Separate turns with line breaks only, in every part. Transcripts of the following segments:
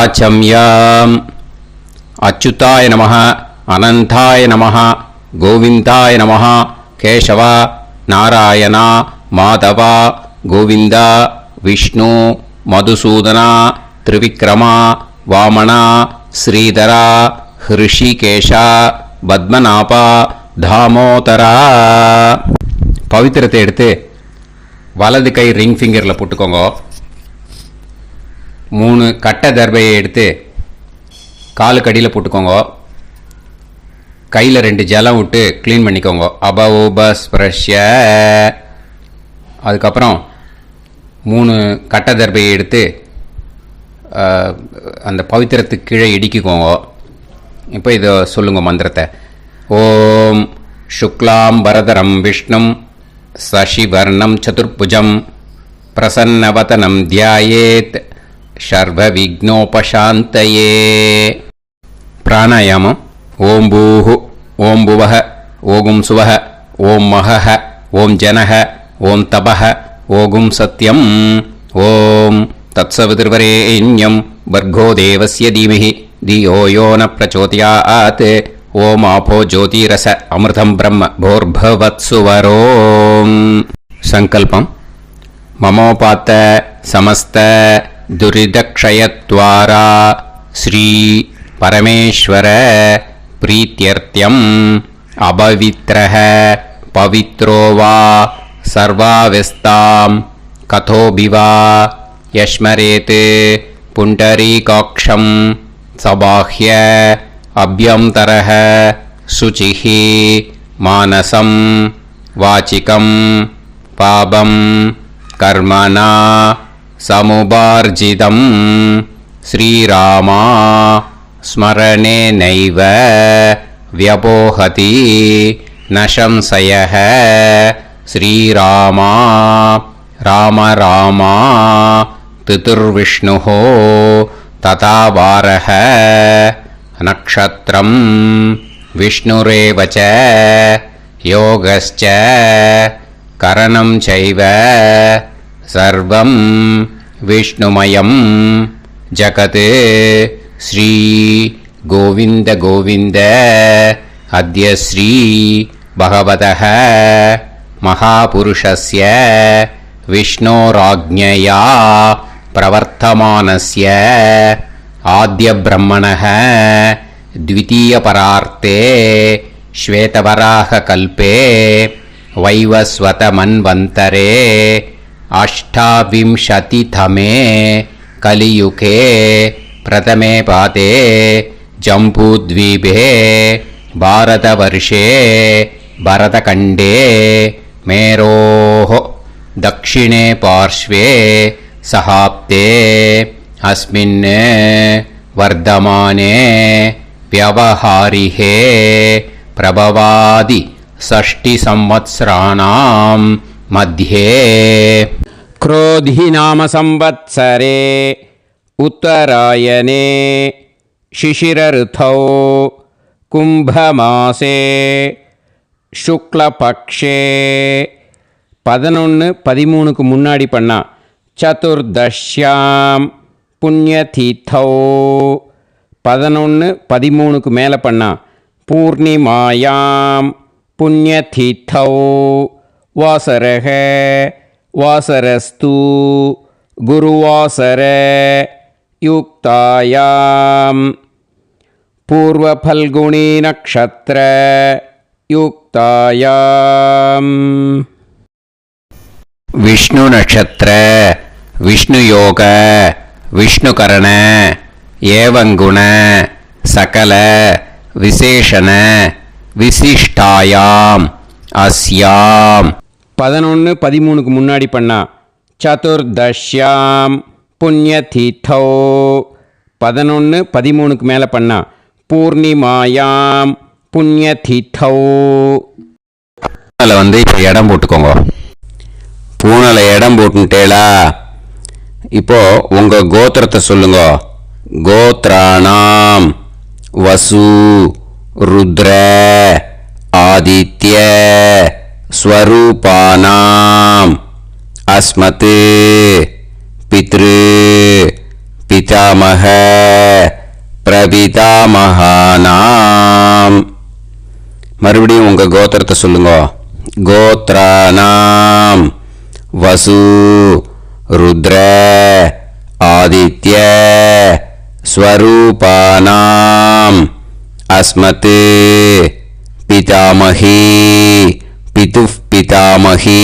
ஆச்சம்யாம். அச்சுதாய நமः, அனந்தாய நமः, கோவிந்தாய நமः, கேசவா, நாராயணா, மாதவா, கோவிந்தா, விஷ்ணு, மதுசூதனா, திரிவிக்ரமா, வாமனா, ஸ்ரீதரா, ஹிருஷிகேஷா, பத்மநாபா, தாமோதரா. பவித்திரத்தை எடுத்து வலது கை ரிங் ஃபிங்கரில் போட்டுக்கோங்க. 3 கட்டை தர்பையை எடுத்து காலுக்கடியில் போட்டுக்கோங்க. கையில் 2 ஜலம் விட்டு க்ளீன் பண்ணிக்கோங்க. அபௌபஸ்பிரஷ்ய. அதுக்கப்புறம் 3 கட்டை தர்பையை எடுத்து அந்த பவித்திரத்துக்கு கீழே இடிக்கிக்கோங்க. இப்போ இதை சொல்லுங்க மந்திரத்தை. ஓம் சுக்லாம் வரதரம் விஷ்ணும் சசிவர்ணம் சதுர்புஜம் பிரசன்னவதனம் தியாயேத் சர்வ விக்னோபசாந்தயே. பிராணாயாமம். ஓம் பூஹு, ஓம் புவஹ, ஓகும் சுவஹ, ஓம் மஹஹ, ஓம் ஜனஹ, ஓம் தபஹ, ஓகும் சத்யம். ஓம் தத்சவிதுர்வரேண்யம் வர்கோ தேவஸ்ய தீமஹி தியோ யோ ந பிரச்சோதயாத். ஓம் ஆபோ ஜோதிரச அமிர்தம் பிரம்ம போர்பவத்சுவரோம். சங்கல்பம். மமோபாத்த சமஸ்த துரிதக்ஷயத்வாரா ஸ்ரீ பரமேஸ்வர பிரீத்யர்த்தியம் அபவித்ரஹ பவித்ரோ வா சர்வாவஸ்தாம் கதோபிவா யஸ்மரேத் புண்டரீகாக்ஷம் சபாஹ்ய அப்யந்தரஹ சுசிஹ மானசம் வாசிகம் பாபம் கர்மணா சமுபார்ஜிதம் ஸ்ரீராமா ஸ்மரணேனைவ வ்யபோஹதி நசம்சயஹ. ஸ்ரீராமா ராம ராமா திதுர்விஷ்ணுஹ ததா வாரஹ. நக்ஷத்ரம் விஷ்ணுரேவ ச யோகஸ்ச கரணம் சைவ சர்வம் விஷ்ணுமயம் ஜகத். ஸ்ரீ கோவிந்த கோவிந்த அத்ய ஸ்ரீ பகவதः மகாபுருஷஸ்ய விஷ்ணோராஜ்ஞயா பிரவர்த்தமானஸ்ய ஆத்ய பிரம்மணः த்விதீயபரார்த்தே ஸ்வேதவராக கல்பே வைவஸ்வத மன்வந்தரே அஷ்டாவிம்சதிதமே கலியுகே பிரதமே பாதே ஜம்பூத்வீபே பாரதவர்ஷே பரதகண்டே மேரோः தக்ஷிணே பார்ஷ்வே சஹாப்தே அஸ்மின் வர்தமானே व्यवहारिहे प्रभवादि षष्टि संवत्सराणां मध्ये क्रोधी नाम संवत्सरे उत्तरायणे शिशिरऋतौ कुम्भमासे शुक्लपक्षे 11-13க்கு முன்னாடி பண்ணா சதுர்தஷ்யாம் புண்ணியதீர்த்தௌ. 11-13க்கு மேலே பண்ணா பூர்ணிமாயாம் புண்ணியதீர்த்தௌ. வாசரக வாசரஸ்து குருவாசர யுக்தாயாம் பூர்வபல்குணி நக்ஷத்ர யுக்தாயாம். விஷ்ணு நட்சத்திர விஷ்ணு யோக விஷ்ணுகரண ஏவங்குண சகல விசேஷண விசிஷ்டாயாம் அஸ்யாம். 11-13க்கு முன்னாடி பண்ணா சதுர்தஷ்யாம் புண்ணியதீர்த்தௌ. 11-13க்கு மேலே பண்ணா பூர்ணிமாயாம் புண்ணியதீர்த்தௌ. பூனலை இப்போ இடம் போட்டுக்கோங்க. பூனலை இடம் போட்டுட்டேளா? இப்போ உங்க கோத்திரத்தை சொல்லுங்க. கோத்ராணாம் வசு ருத்ர ஆதித்ய ஸ்வரூபானாம் அஸ்மத் பித்ரு பிதாமக பிரபிதாமகானாம். மறுபடியும் உங்க கோத்திரத்தை சொல்லுங்க. கோத்ரானாம் வசு ருத்ர ஆதித்ய ஸ்வரூபானாம் அஸ்மத் பிதாமகி பிதுஃப் பிதாமகி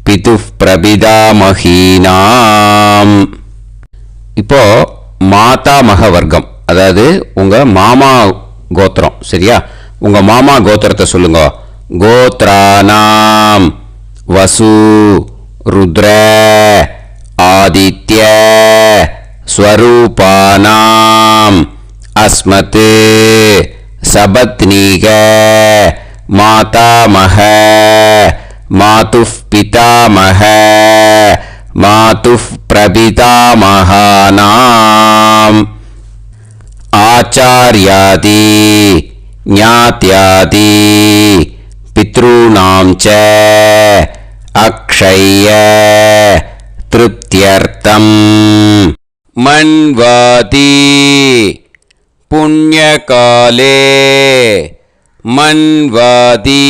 பிதுஃப் பிரபிதாமகீனாம். இப்போ மாதாமக வர்க்கம், அதாவது உங்க மாமா கோத்திரம். சரியா? உங்க மாமா கோத்திரத்தை சொல்லுங்க. கோத்ரானாம் வசு ருத்ர ஆதித்ய ஸ்வரூபானாம் அஸ்மத் சபத்னீக மாதாமக மாதுஃப் பிதாமக மாதுஃப் பிரபிதாமகானாம். ஆச்சார்யாதி ஞாத்யாதி பித்ருணாம் ச அக்ஷய திருப்தியர்த்தம் மன்வாதி புண்ணியகாலே மன்வாதி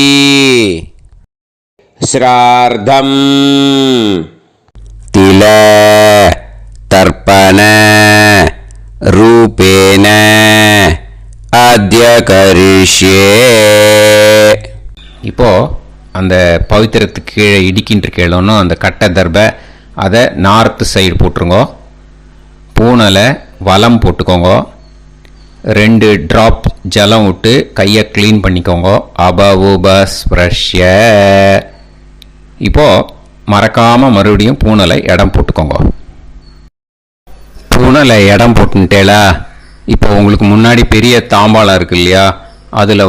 ஸ்ரார்த்தம் தில தர்ப்பண ரூபேன அத்ய கரிஷ்யே. இப்போ அந்த பவித்திரத்துக்கு கீழே இடிக்கின்ற கீழோன்னு அந்த கட்டை தர்பை அதை நார்த்து சைடு போட்டுருங்க. பூனலை வலம் போட்டுக்கோங்க. 2 ட்ராப் ஜலம் விட்டு கையை க்ளீன் பண்ணிக்கோங்க. அபவுபஸ்ப்ரஷ்ய. இப்போ மறக்காமல் மறுபடியும் பூனலை இடம் போட்டுக்கோங்க. பூனலை இடம் போட்டுட்டேலா? இப்போ உங்களுக்கு முன்னாடி பெரிய தாம்பாளம் இருக்கு இல்லையா, அதில்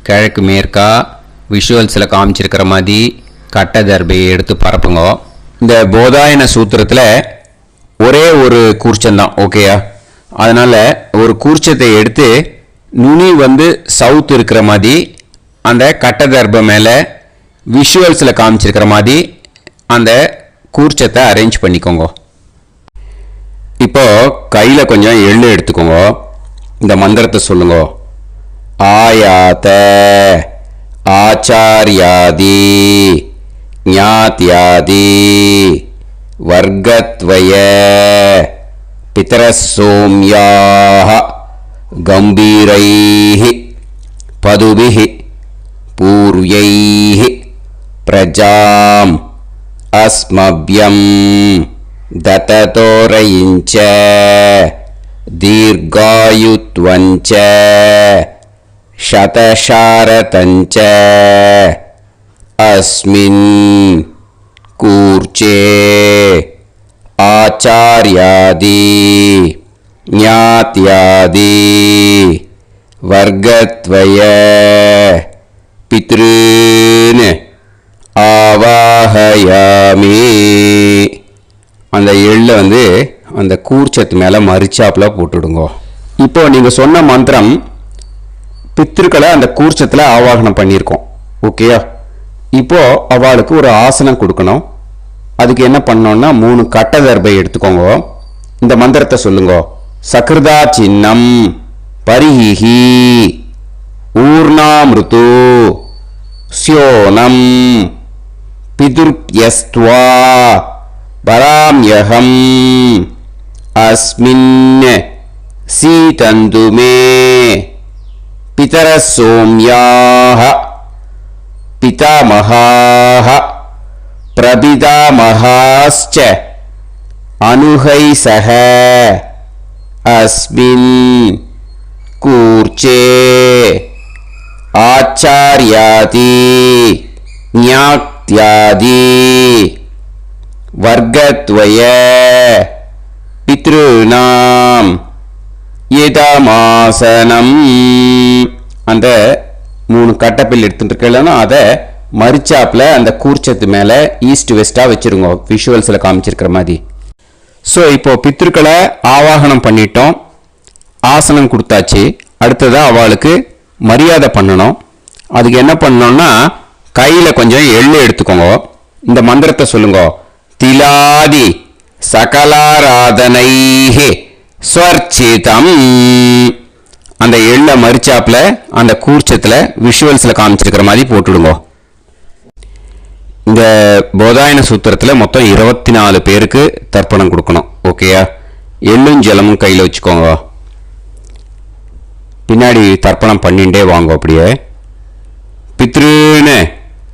கிழக்கு மேற்கா விஷுவல்ஸில் காமிச்சிருக்கிற மாதிரி கட்டை தர்பையை எடுத்து பரப்புங்க. இந்த போதாயன சூத்திரத்தில் ஒரே ஒரு கூர்ச்சந்தான். ஓகேயா? அதனால் ஒரு கூர்ச்சத்தை எடுத்து நுனி சவுத் இருக்கிற மாதிரி அந்த கட்டை தர்பை மேலே விஷுவல்ஸில் காமிச்சிருக்கிற மாதிரி அந்த கூர்ச்சத்தை அரேஞ்ச் பண்ணிக்கோங்க. இப்போ கையில் கொஞ்சம் எள்ளு எடுத்துக்கோங்க. இந்த மந்திரத்தை சொல்லுங்க. ஆயாத ஆச்சார்யாதி ஞாத்யாதி வர்க்கத்வய பிதரசோம்யாஹ கம்பீரைஹி பதுபிஹி பூர்வைஹி பிரஜாம் அஸ்மப்யம் தததோரயிஞ்ச தீர்காயுத்வஞ்ச சதசாரதஞ்ச அஸ்மின் கூர்ச்சே ஆச்சார்யாதி ஞாத்யாதி வர்க்கத்வய பித்ருன் ஆவாஹயாமி. அந்த எள்ளை அந்த கூர்ச்சத்து மேலே மரிச்சாப்பில் போட்டுடுங்க. இப்போ நீங்கள் சொன்ன மந்திரம் பித்ருக்களை அந்த கூர்ச்சத்தில் ஆவாகனம் பண்ணியிருக்கோம். ஓகேயா? இப்போ அவளுக்கு ஒரு ஆசனம் கொடுக்கணும். அதுக்கு என்ன பண்ணோம்னா 3 கட்டை தர்பை எடுத்துக்கோங்க. இந்த மந்திரத்தை சொல்லுங்க. சக்ருதா சின்னம் பரிஹி ஊர்ணாமிருத்து ஸ்யோனம் பிதுர்யஸ்த்வா வராம்யகம் அஸ்மின் சீதந்து மே பிதரசோம்யாஹ பிதாமகாஹ பிரபிதாமகாஸ்ச அனுஹைசஹ அஸ்மின் கூர்ச்சே ஆச்சார்யாதி ஞாத்யாதி வர்க்கத்வய பித்ருநாம் இதமாசனம். அந்த 3 கட்டப்பில் எடுத்துட்டு இருக்கலன்னா அதை மரிச்சாப்பில் அந்த கூர்ச்சத்து மேலே ஈஸ்ட் வெஸ்ட்டாக வச்சுருங்க, விஷுவல்ஸில் காமிச்சிருக்கிற மாதிரி. ஸோ இப்போது பித்ருக்களை ஆவாகனம் பண்ணிட்டோம், ஆசனம் கொடுத்தாச்சு. அடுத்ததாக அவளுக்கு மரியாதை பண்ணணும். அதுக்கு என்ன பண்ணணும்னா கையில் கொஞ்சம் எள்ளு எடுத்துக்கோங்க. இந்த மந்திரத்தை சொல்லுங்க. திலாதி சகலாராதனைஹி ஸ்வர்ச்சிதம். அந்த எள்ள மரிச்சாப்புல அந்த கூர்ச்சத்தில் விஷுவல்ஸில் காமிச்சிருக்கிற மாதிரி போட்டுடுங்க. இந்த போதாயன சூத்திரத்தில் மொத்தம் 24 பேருக்கு தர்ப்பணம் கொடுக்கணும். ஓகேயா? எள்ளும் ஜலமும் கையில் வச்சுக்கோங்க. பின்னாடி தர்ப்பணம் பண்ணிண்டே வாங்க. அப்படியே பித்ருன்னு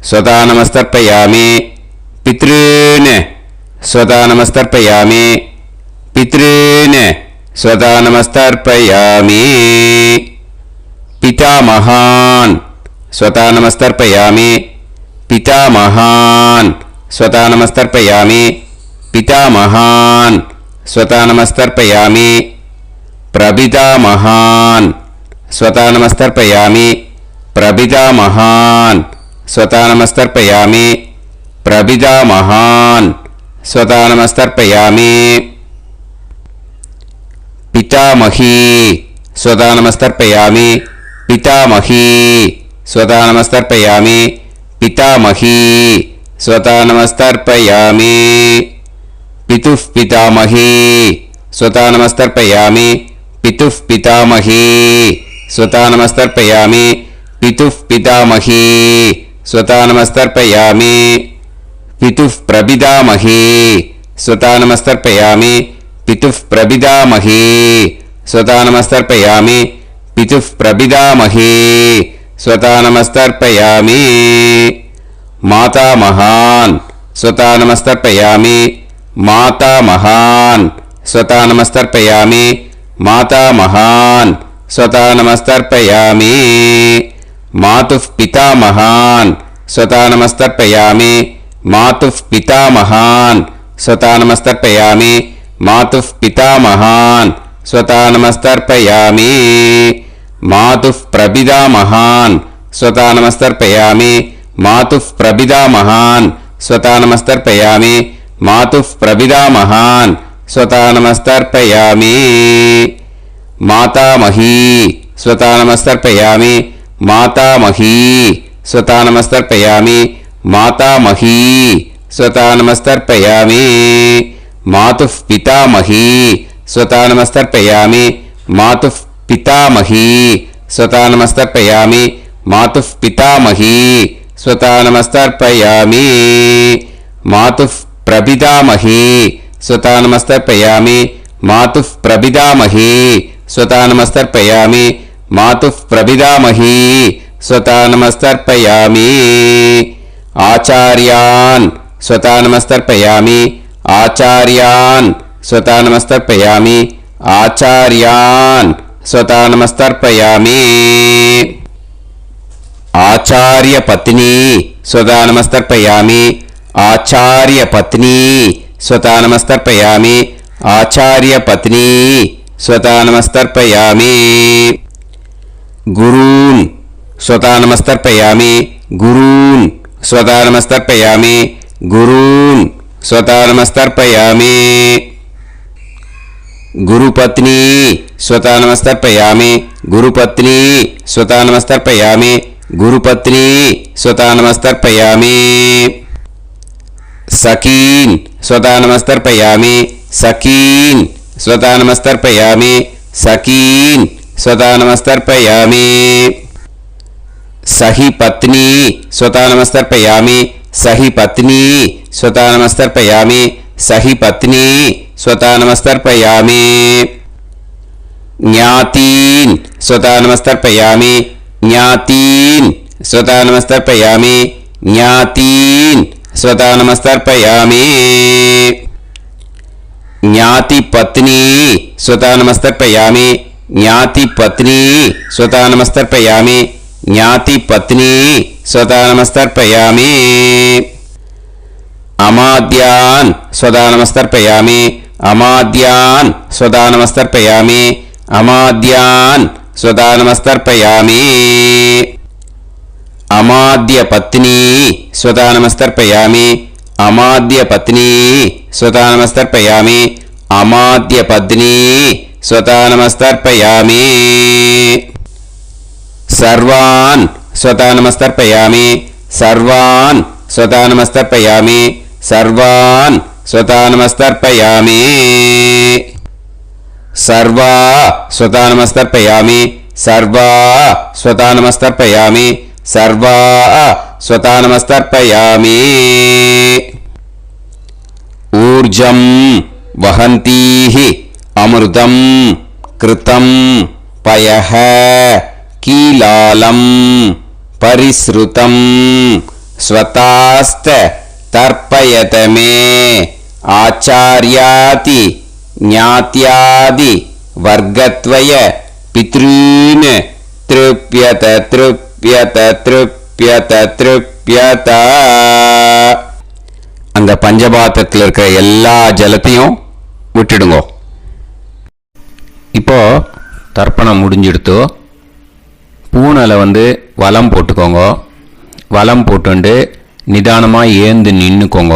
ஸ்வதா நமஸ்தர்ப்பயாமி, பித்ருன்னு ஸ்வதா நமஸ்தர்ப்பயாமி, பித்ருன்னு ஸ்வதா நமஸ்தர்ப்பயாமி, பிதாமகான் ஸ்வதா நமஸ்தர்ப்பயாமி, பிதாமகான் ஸ்வதா நமஸ்தர்ப்பயாமி, பிதாமகான் ஸ்வதா நமஸ்தர்ப்பயாமி, பிரபிதாமகான் ஸ்வதா நமஸ்தர்ப்பயாமி, பிரபிதாமகான் ஸ்வதா நமஸ்தர்ப்பயாமி, பிரபிதாமகான் ஸ்வதா நமஸ்தர்ப்பயாமி, பிதாமகி ஸ்வதா நமஸ்தர்ப்பயாமி, பிதாமகி ஸ்வதா நமஸ்தர்ப்பயாமி, பிதாமகி ஸ்வதா நமஸ்தர்ப்பயாமி, பிதுஃப் பிதாமகி ஸ்வதா நமஸ்தர்ப்பயாமி, பிதுஃப் பிதாமகி ஸ்வதா நமஸ்தர்ப்பயாமி, பிதுஃப் பிதாமகி ஸ்வதா நமஸ்தர்ப்பயாமி, பிதுஃப் பிரபிதாமகி ஸ்வதா நமஸ்தர்ப்பயாமி, பிதுஃப் பிரபிதாமகி ஸ்வதா நமஸ்தர்ப்பயாமி, பிதுஃப் பிரபிதாமகி ஸ்வதா நமஸ்தர்ப்பயாமி, மாதாமகான் ஸ்வதா நமஸ்தர்ப்பயாமி, மாதாமகான் ஸ்வதா நமஸ்தர்ப்பயாமி, மாதாமகான் ஸ்வதா நமஸ்தர்ப்பயாமி, மாதுஃப் பிதாமகான் ஸ்வதா நமஸ்தர்ப்பயாமி, மாதுஃப் பிதாமகான் ஸ்வதா நமஸ்தர்ப்பயாமி, மாதுஃப் பிதாமகான் ஸ்வதா நமஸ்தர்ப்பயாமி, மாதுஃப் பிரபிதாமகான் ஸ்வதா நமஸ்தர்ப்பயாமி, மாதுஃப் பிரபிதாமகான் ஸ்வதா நமஸ்தர்ப்பயாமி, மாதுஃப் பிரபிதாமகான் ஸ்வதா நமஸ்தர்ப்பயாமி, மாதாமகி ஸ்வதா நமஸ்தர்ப்பயாமி, மாதாமகி ஸ்வதா நமஸ்தர்ப்பயாமி, மாதாமகி ஸ்வதா நமஸ்தர்ப்பயாமி, மாதுஃப் பிதாமகி ஸ்வதா நமஸ்தர்ப்பயாமி, மாதுஃப் பிதாமகி ஸ்வதா நமஸ்தர்ப்பயாமி, மாதுஃப் பிதாமகி ஸ்வதா நமஸ்தர்ப்பயாமி, மாதுஃப் பிரபிதாமகி ஸ்வதா நமஸ்தர்ப்பயாமி, மாதுஃப் பிரபிதாமகி ஸ்வதா நமஸ்தர்ப்பயாமி, மாதுஃப் பிரபிதாமகி ஸ்வதா நமஸ்தர்ப்பயாமி, ஆச்சார்யான் ஸ்வதா நமஸ்தர்ப்பயாமி, ஆச்சார்யான் ஸ்வதா நமஸ்தர்ப்பயாமி, ஆச்சார்யான் ஸ்வதா நமஸ்தர்ப்பயாமி, ஆச்சார்ய பத்னி ஸ்வதா நமஸ்தர்ப்பயாமி, ஆச்சார்ய பத்னி ஸ்வதா நமஸ்தர்ப்பயாமி, ஆச்சார்ய பத்னி ஸ்வதா நமஸ்தர்ப்பயாமி, குரூன் ஸ்வதா நமஸ்தர்ப்பயாமி, குரூன் ஸ்வதா நமஸ்தர்ப்பயாமி, குரூன் ஸ்வதா நமஸ்தர்ப்பயாமி, குருபத்னி ஸ்வதா நமஸ்தர்ப்பயாமி, குருபத்னி ஸ்வதா நமஸ்தர்ப்பயாமி, குருபத்னி ஸ்வதா நமஸ்தர்ப்பயாமி, சகீன் ஸ்வதா நமஸ்தர்ப்பயாமி, சகீன் ஸ்வதா நமஸ்தர்ப்பயாமி, சகீன் ஸ்வதா நமஸ்தர்ப்பயாமி, சஹி பத்னி ஸ்வதா நமஸ்தர்ப்பயாமி, சஹி பத்னி ஸ்வதா நமஸ்தர்ப்பயாமி, சஹி பத்னி ஸ்வதா நமஸ்தர்ப்பயாமி, ஞாதீன் ஸ்வதா நமஸ்தர்ப்பயாமி, ஞாதீன் ஸ்வதா நமஸ்தர்ப்பயாமி, ஞாதீன் ஸ்வதா நமஸ்தர்ப்பயாமி, ஞாதி பத்னி ஸ்வதா நமஸ்தர்ப்பயாமி, ஞாதி பத்னி ஸ்வதா நமஸ்தர்ப்பயாமி, ஞாதி பத்னி ஸ்வதா நமஸ்தர்ப்பயாமி, அமாத்யான் ஸ்வதா நமஸ்தர்ப்பயாமி, அமாத்யான் ஸ்வதா நமஸ்தர்ப்பயாமி, அமாத்யான் ஸ்வதா நமஸ்தர்ப்பயாமி, அமாத்ய பத்னி ஸ்வதா நமஸ்தர்ப்பயாமி, அமாத்ய பத்னி ஸ்வதா நமஸ்தர்ப்பயாமி, அமாத்ய பத்னி ஸ்வதா நமஸ்தர்ப்பயாமி, சர்வான் ஸ்வதா நமஸ்தர்ப்பயாமி, சர்வான் ஸ்வதா நமஸ்தர்ப்பயாமி, சர்வான் स्वतानमस्तर्पयामि सर्वा स्वतानमस्तर्पयामि सर्वा स्वतानमस्तर्पयामि सर्वा स्वतानमस्तर्पयामि ऊर्जं वहन्तीः अमृतं कृतं पयः कीलालं परिसृतं स्वतास्त तर्पयत मे आचार्याति ज्ञात्यादि वर्गत्वय पितॄन् तृप्यत तृप्यत तृप्यत तृप्यत அந்த பஞ்சபாத்திரத்தில் இருக்கிற எல்லா ஜலத்தையும் விட்டுடுங்க. இப்போ தர்ப்பணம் முடிஞ்சிடுத்து. பூனலை வலம் போட்டுக்கோங்க. வலம் போட்டுண்டு நிதானமாக ஏந்து நின்றுக்கோங்க.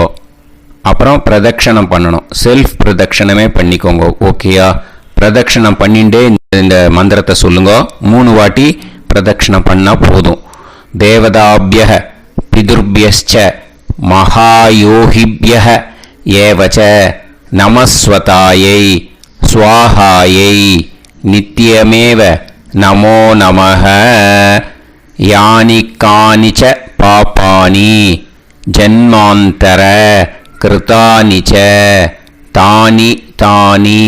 அப்புறம் பிரதட்சணம் பண்ணணும். செல்ஃப் பிரதட்சணமே பண்ணிக்கோங்க. ஓகேயா? பிரதட்சணம் பண்ணிண்டே இந்த மந்திரத்தை சொல்லுங்க. 3 வாட்டி பிரதட்சணம் பண்ணால் போதும். தேவதாபிய பிதுர்பியச்ச மகாயோகிபிய ஏவச்ச நமஸ்வதாயை ஸ்வாஹாயை நித்யமேவ நமோ நமஹ யானி கானிச்ச பாபானி ஜன்மாந்தர கிருதானி ச தானி தானி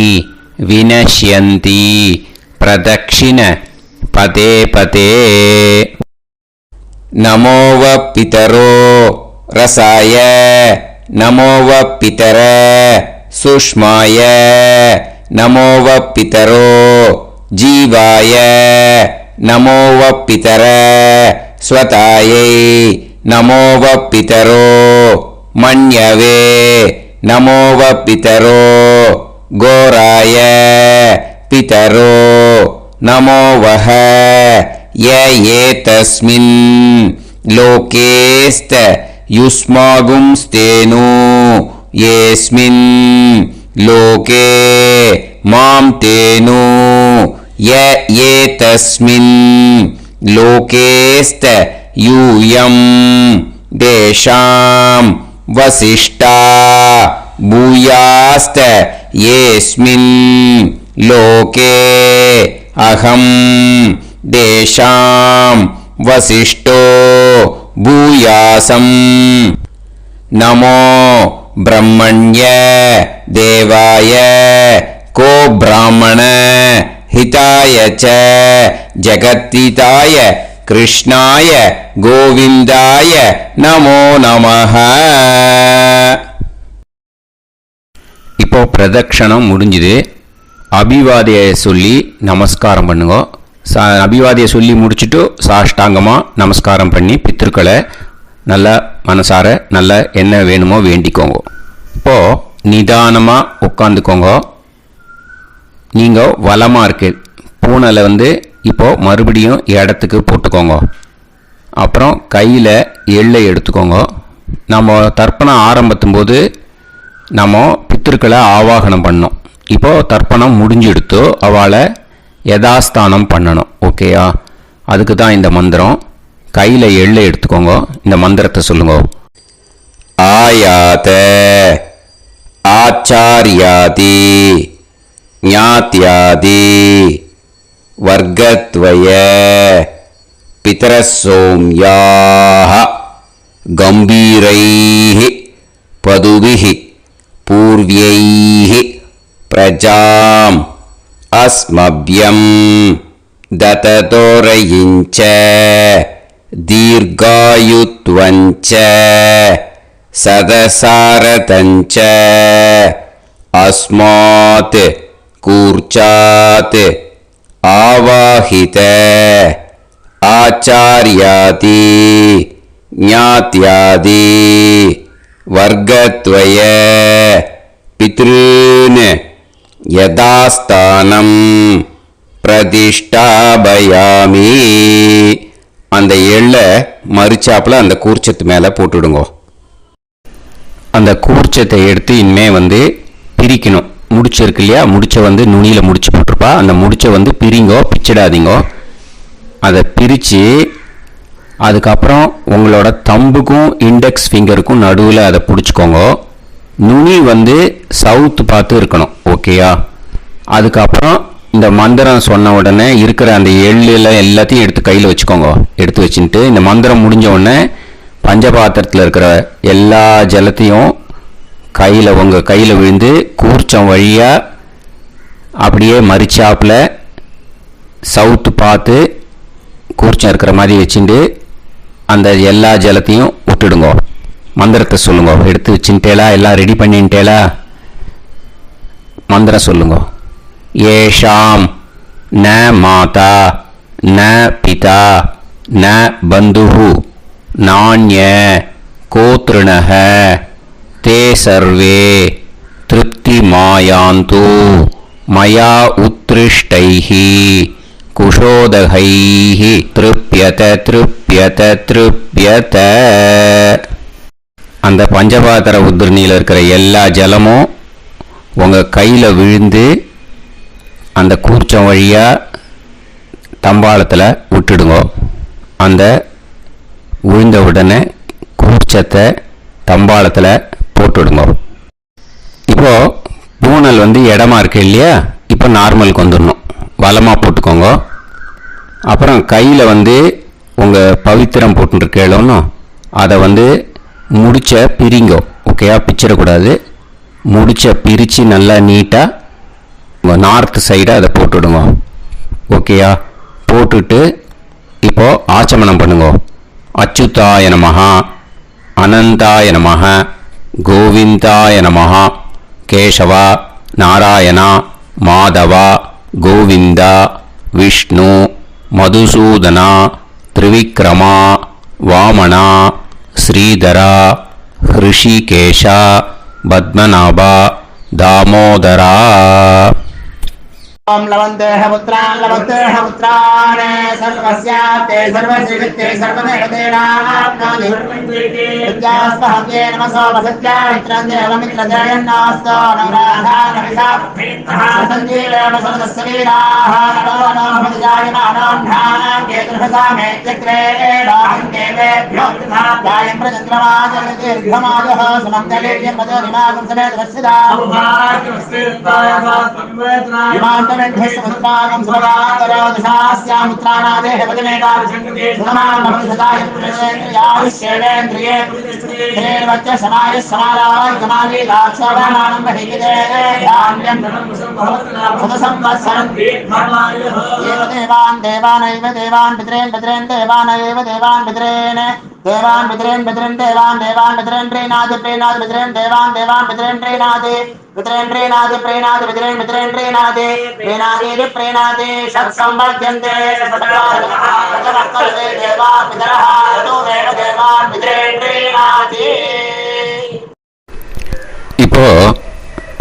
வினஷ்யந்தி பிரதக்ஷிண பதே பதே நமோவ பிதரோ ரசாய நமோவ பிதர சுஷ்மாய நமோவ பிதரோ ஜீவாய நமோவ பிதர ஸ்வதாயை நமோவ பிதரோ மன்யவே நமோவ பிதரோ கோராய பிதரோ நமோவஹ ஏதஸ்மின் லோகேஸ்த யுஸ்மாகும்ஸ்தேனு ஏஸ்மின் லோகே மாம் தேனு ஏதஸ்மின் லோகேஸ்த யூயம் தேஷாம் வசிஷ்டா பூயாஸ்த ஏஸ்மின் லோகே அகம் தேஷாம் வசிஷ்டோ பூயாசம் நமோ ब्रह्मण्य देवाय को ब्राह्मण हिताय च जगद्हिताय कृष्णाय गोविंदाय नमो नमः. இப்போ பிரதட்சணம் முடிஞ்சுது. அபிவாதியை சொல்லி நமஸ்காரம் பண்ணுங்க. அபிவாதியை சொல்லி முடிச்சுட்டு சாஷ்டாங்கமாக நமஸ்காரம் பண்ணி பித்திருக்களை நல்லா மனசார நல்லா என்ன வேணுமோ வேண்டிக்கோங்க. இப்போது நிதானமாக உட்காந்துக்கோங்க. நீங்கள் வலமாக இருக்கு பூனலை இப்போது மறுபடியும் இடத்துக்கு போட்டுக்கோங்க. அப்புறம் கையில் எள்ளை எடுத்துக்கோங்க. நம்ம தர்ப்பணம் ஆரம்பித்தும் போது நம்ம பித்திருக்களை ஆவாகனம் பண்ணோம். இப்போது தர்ப்பணம் முடிஞ்செடுத்து அவளை யதாஸ்தானம் பண்ணணும். ஓகேயா? அதுக்கு தான் இந்த மந்திரம். கையில் எள்ளை எடுத்துக்கோங்க. இந்த மந்திரத்தை சொல்லுங்க. ஆயாத ஆச்சாரியாதி ஞாத்யாதி வர்க்கத்வய பிதரசோம்யாஹ கம்பீரைஹ பதுபிஹ பூர்வ்யைஹ பிரஜாம் அஸ்மப்யம் தததோரயிஞ்ச दीर्घायुत्वञ्च सदसारतञ्च अस्मात् कूर्चात् आवाहित आचार्यादि ज्ञात्यादि वर्गत्वय पितॄन् यदास्तानं प्रतिष्ठापयामि. அந்த எள்ளை மறிச்சாப்பில் அந்த கூர்ச்சத்து மேலே போட்டுடுங்க. அந்த கூர்ச்சத்தை எடுத்து இனிமே பிரிக்கணும். முடிச்சு இருக்கு இல்லையா? முடிச்சை நுனியில் முடிச்சு போட்டிருப்பா. அந்த முடிச்சை பிரிங்கோ, பிச்சிடாதீங்கோ. அதை பிரித்து அதுக்கப்புறம் உங்களோட தம்புக்கும் இண்டெக்ஸ் ஃபிங்கருக்கும் நடுவில் அதை பிடிச்சிக்கோங்க. நுனி வந்து சவுத்து பார்த்து இருக்கணும். ஓகேயா? அதுக்கப்புறம் இந்த மந்திரம் சொன்ன உடனே இருக்கிற அந்த எள்ளில் எல்லாத்தையும் எடுத்து கையில் வச்சுக்கோங்க. எடுத்து வச்சுட்டு இந்த மந்திரம் முடிஞ்ச உடனே பஞ்சபாத்திரத்தில் இருக்கிற எல்லா ஜலத்தையும் உங்கள் கையில் விழுந்து கூர்ச்சம் வழியாக அப்படியே மறிச்சாப்பில் சவுத்து பார்த்து கூர்ச்சம் இருக்கிற மாதிரி வச்சுட்டு அந்த எல்லா ஜலத்தையும் விட்டுடுங்க. மந்திரத்தை சொல்லுங்க. எடுத்து வச்சுட்டேலா? எல்லாம் ரெடி பண்ணிட்டேலா? மந்திரம் சொல்லுங்க. ஏஷாம் ந மாதா ந பிதா ந பந்துஹு நாண்ய கோத்ருணஹ தே சர்வே திருப்தி மாயாந்து மயா உத்ருஷ்டைஹி குஷோதகைஹி திருப்யத திருப்யத திருப்யத. அந்த பஞ்சபாத்திர உத்ரணியில் இருக்கிற எல்லா ஜலமும் உங்கள் கையில் விழுந்து அந்த கூர்ச்சம் வழியாக தம்பாளத்தில் விட்டுடுங்க. அந்த விழுந்த உடனே கூர்ச்சத்தை தம்பாளத்தில் போட்டுவிடுங்க. இப்போது பூனல் வந்து இடமா இருக்கு இல்லையா? இப்போ நார்மலுக்கு வந்துடணும். வலமாக போட்டுக்கோங்க. அப்புறம் கையில் வந்து உங்கள் பவித்திரம் போட்டுருக்கேளோன்னு அதை வந்து முடிச்ச பிரிங்கோ. ஓகேயா? பிச்சிடக்கூடாது. முடிச்ச பிரித்து நல்லா நீட்டாக நார்த் சைடை அதை போட்டுவிடுங்க. ஓகேயா? போட்டுட்டு இப்போது ஆச்சமனம் பண்ணுங்க. அச்சுதாய நமஹ அனந்தாய நமஹ கோவிந்தாய நமஹ கேசவா நாராயணா மாதவா கோவிந்தா விஷ்ணு மதுசூதனா திரிவிக்ரமா வாமனா ஸ்ரீதரா ஹிருஷிகேஷா பத்மநாபா தாமோதரா.
ओम लवन्तेह पुत्रान् लवन्तेह पुत्रान् सर्वस्याते सर्वश्रीवित्ते सर्वदेवतेनाप्नोति विद्यास्पहव्ये नमसो वसत्यामित्रन्देवमित्रजयन्नास्तो नवराधानविषाः सञ्जीवेन सदस्सवीराः नमो नमोऽभिजायमानोऽन्धानां केतुर्हसामेत्यग्रे देवेभ्यो गायं प्रचन्द्रमाजगतिर्घमाजः सुमङ्गलेर्यं मदोनिमागं समेतरस्यदाः ृष्टागं सुभगान्तरोदशास्यामित्राणादेह वदनेकाभिषङ्कृते सुमानमभिषदाय पुरुषेन्द्रियाविश्येवेन्द्रिये हेर्वच्च समायः समाराय कमाली दाक्षाभामानं बहिविदे धान्यं सदसंवत्सरं एव देवान् देवानैव देवान् पितॄन् पितॄन् देवानैव देवान् पितॄन् देवान् पितॄन् पितॄन् देवान् देवान् पितॄन् प्रीणाति प्रीणाति पितॄन् देवान् देवान् पितॄन् प्रीणाति पितॄन् प्रीणाति प्रीणाति पितॄन् पितॄन् प्रीणाति प्रीणाति प्रीणाति षट्संवर्ध्यन्ते षट्वर्तते देवा पितरः ततोमेव देवान् पितॄन् प्रीणाति.
இப்போ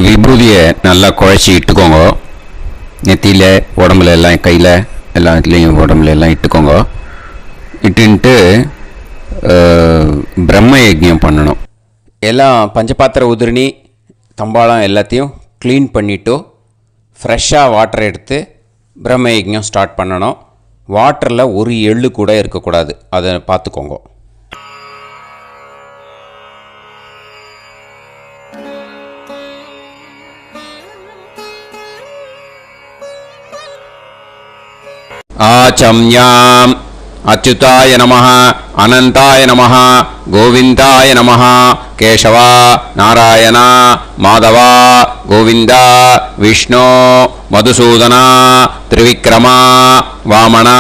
விபூதியை நல்லா குழச்சி இட்டுக்கோங்க. நெத்தியில் உடம்புல எல்லாம் கையில் எல்லா இடத்துலையும் உடம்புல எல்லாம் இட்டுக்கோங்க. இட்டுன்ட்டு பிரம்ம யஜ்ஞம் பண்ணணும். எல்லாம் பஞ்சபாத்திர உதிரணி தம்பாளம் எல்லாத்தையும் க்ளீன் பண்ணிவிட்டு ஃப்ரெஷ்ஷாக வாட்டர் எடுத்து பிரம்ம யஜ்ஞம் ஸ்டார்ட் பண்ணணும். வாட்டரில் ஒரு எள்ளு கூட இருக்கக்கூடாது. அதை பார்த்துக்கோங்க. ஆச்சம்யாம் அச்சுதாய நமஹ அனந்தாய நமஹ கோவிந்தாய நமஹ கேசவா நாராயணா மாதவா கோவிந்தா விஷ்ணு மதுசூதனா திரிவிக்ரமா வாமனா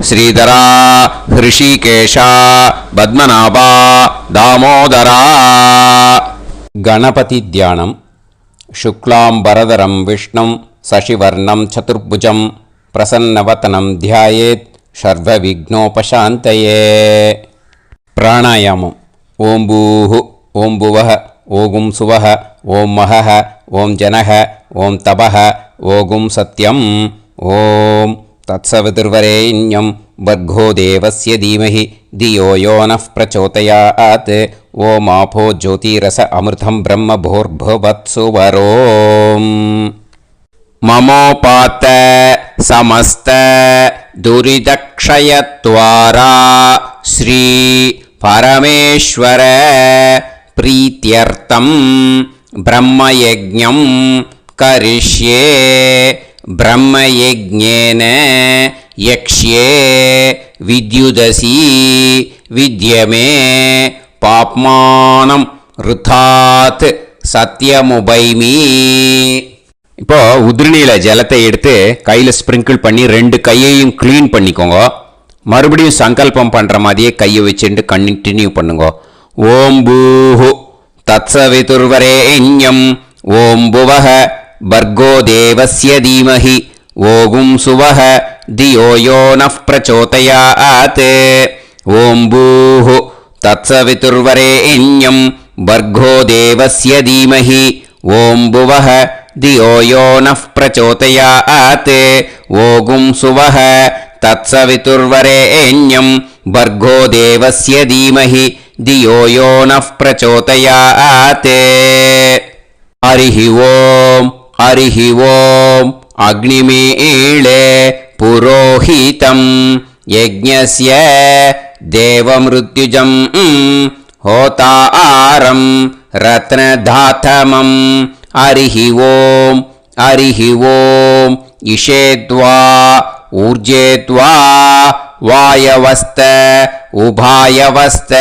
ஸ்ரீதரா ஹிருஷிகேஷா பத்மநாபா தாமோதரா. கணபதி தியானம். சுக்லாம்பரதரம் விஷ்ணும் சசிவர்ணம் சதுர்புஜம் பிரசன்னவதனம் தியாயேத் சர்வவிக்னோபசாந்தயே. பிராணாயாமம். ஓம் பூஹு ஓம் புவஹ ஓகும் சுவஹ ஓம் மஹஹ ஓம் ஜனஹ ஓம் தபஹ ஓகும் சத்யம். ஓம் தத்சவிதுர்வரேண்யம் வர்கோ தேவஸ்ய தீமஹி தியோ யோ நः பிரச்சோதயாத். ஓம் ஆபோ ஜோதிரஸ அமிர்தம் பிரம்ம பூர்புவத்சு வரோம். மமோபாத்த समस्त दुरिदक्षयत्वारा श्री परमेश्वर प्रीत्यर्थं ब्रह्मयज्ञं करिष्ये ब्रह्मयज्ञेन यक्ष्ये विद्युदसि विद्यमे पाप्मानं ऋथात् சத்தியமுபைமி. இப்போ உதிரணியில் ஜலத்தை எடுத்து கையில் ஸ்ப்ரிங்கிள் பண்ணி 2 கையையும் க்ளீன் பண்ணிக்கோங்க. மறுபடியும் சங்கல்பம் பண்ணுற மாதிரியே கையை வச்சுட்டு கண்டினியூ பண்ணுங்க. ஓம் பூஹு தத்சவிதுர்வரேண்யம் ஓம் புவஹ பர்கோ தேவஸ்ய தீமஹி ஓகும் சுவஹ தியோ யோ நஃப் பிரச்சோதயாத். ஓம் பூஹு தத்சவிதுர்வரேண்யம் भर्गो देवस्य धीमहि ओं भुवः धियो यो नः प्रचोदयात्. ओगुं सुवः तत्सवितुर्वरेण्यं भर्गो देवस्य धीमहि धियो यो नः प्रचोदयात्. हरिः ओम् अग्निमीळे पुरोहितं यज्ञस्य देवमृत्युजं होतारं रत्नधातमं. हरिः ओम् इषेद्वा ऊर्जेद्वा वायवस्त उभायवस्त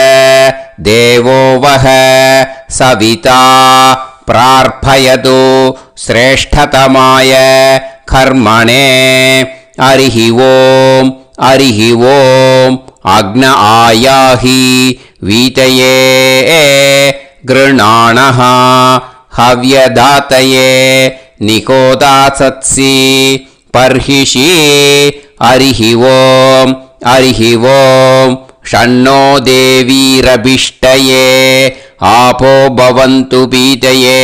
देवो वः सविता प्रार्थयतु श्रेष्ठतमाय कर्मणे. हरिः ओम् अग्न आयाहि वीतये गृणाणः हव्यदातये निकोदासत्सि पर्हिषि. हरिः ओम् षण्णो देवीरभिष्टये आपो भवन्तु पीतये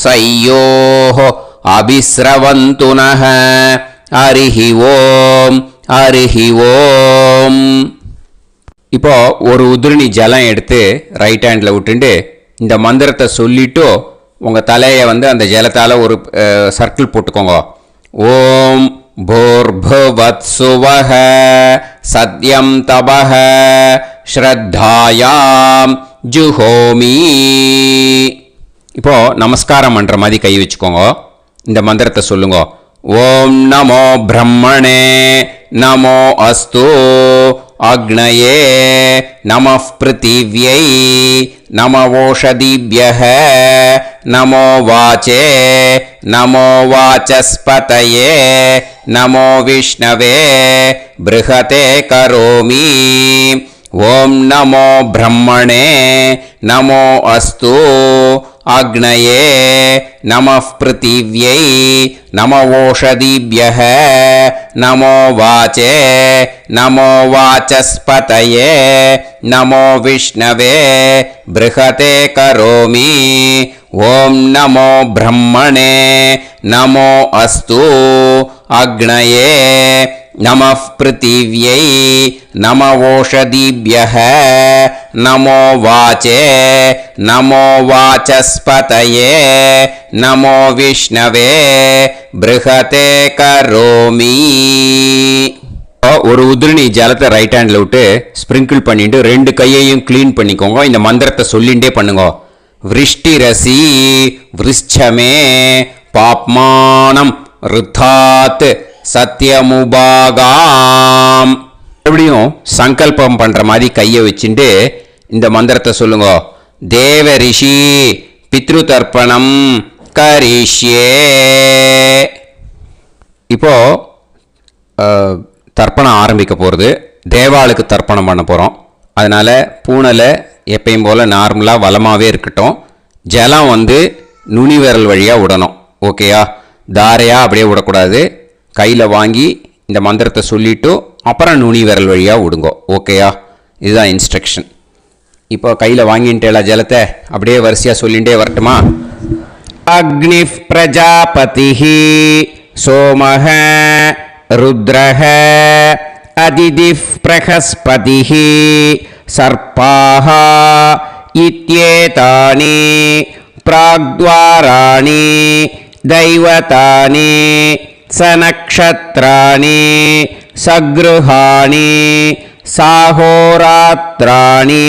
सयोः अभिस्रवन्तु नः. हरिः ओम् இப்போ ஒரு உதிரணி ஜலம் எடுத்து ரைட் ஹேண்டில் விட்டுண்டு இந்த மந்திரத்தை சொல்லிட்டு உங்கள் தலையை அந்த ஜலத்தால் ஒரு சர்க்கிள் போட்டுக்கோங்க. ஓம் பூர்புவத்சுவஹ சத்யம் தபஹ ஸ்ரத்தாயாம் ஜுஹோமி. இப்போ நமஸ்காரம் பண்ணுற மாதிரி கை வச்சுக்கோங்க. இந்த மந்திரத்தை சொல்லுங்க. ஓம் நமோ பிரம்மணே நமோ அஸ்து அக்னயே நமः பிருத்திவ்யை நமவோஷதிभ्यः நமோ வாச்சே நமோ வாசஸ்பதயே நமோ விஷ்ணவே ப்ருஹதே கரோமி. ஓம் நமோ பிரம்மணே நமோ அஸ்து அக்னயே நமः பிருத்திவ்யை நமவோஷதிभ्यः நமோ வாச்சே நமோ வாசஸ்பதயே நமோ விஷ்ணவே ப்ருஹதே கரோமி. ஓம் நமோ பிரம்மணே நமோ அஸ்து அக்னயே நமः பிருத்திவ்யை நமவோஷதிभ्यः நமோ வாச்சே நமோ வாசஸ்பதயே நமோ விஷ்ணவே ப்ருஹதே கரோமி. ஒரு உதிரணி ஜலத்தை ரைட் ஹேண்டில் விட்டு ஸ்ப்ரிங்கிள் பண்ணிட்டு 2 கையையும் க்ளீன் பண்ணிக்கோங்க. இந்த மந்திரத்தை சொல்லிகிட்டே பண்ணுங்க. விருஷ்டிரசி விருஷ்சமே பாப்மானம் ருத்தாத் சத்யமுபாகாம். எப்படியும் சங்கல்பம் பண்ற மாதிரி கையை வச்சுட்டு இந்த மந்திரத்தை சொல்லுங்க. தேவ ரிஷி பித்ரு தர்ப்பணம் கரிஷ்யே. இப்போ தர்ப்பணம் ஆரம்பிக்க போகிறது. தேவாளுக்கு தர்ப்பணம் பண்ண போகிறோம். அதனால் பூனலை எப்பயும் போல் நார்மலாக வளமாகவே இருக்கட்டும். ஜலம் நுனி விரல் வழியாக விடணும். ஓகேயா? தாரையாக அப்படியே விடக்கூடாது. கையில் வாங்கி இந்த மந்திரத்தை சொல்லிவிட்டு அப்புறம் நுனி விரல் வழியாக விடுங்க. ஓகேயா? இதுதான் இன்ஸ்ட்ரக்ஷன். இப்போ கையில் வாங்கிட்டேல ஜலத்தை அப்படியே வரிசையாக சொல்லிகிட்டே வரட்டுமா? அக்னி பிரஜாபதிஹி சோமஹ ருத்ரஹ அதிதிஃப் பிரகஸ்பதிஹி சர்ப்பாஹ இத்யேதானி பிராக்த்வாராணி தைவதானி சநக்ஷத்ராணி சக்ருஹாணி சாஹோராத்ராணி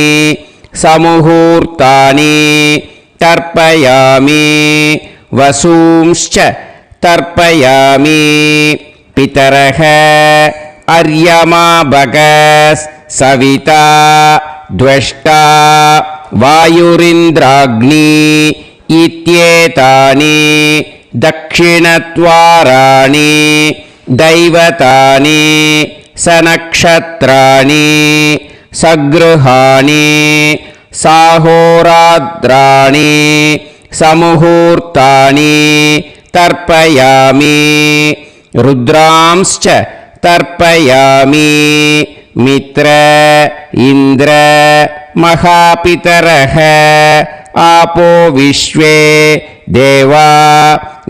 समुहूर्तानि तर्पयामि वसूंश्च तर्पयामि पितरः अर्यमा भगस् सविता द्वष्टा वायुरिन्द्राग्नि इत्येतानि दक्षिणद्वाराणि दैवतानि सनक्षत्राणि सगृहाणि साहोरात्राणि समुहूर्तानि तर्पयामि रुद्रांश्च तर्पयामि मित्र इन्द्र महापितरः आपो विश्वे देवा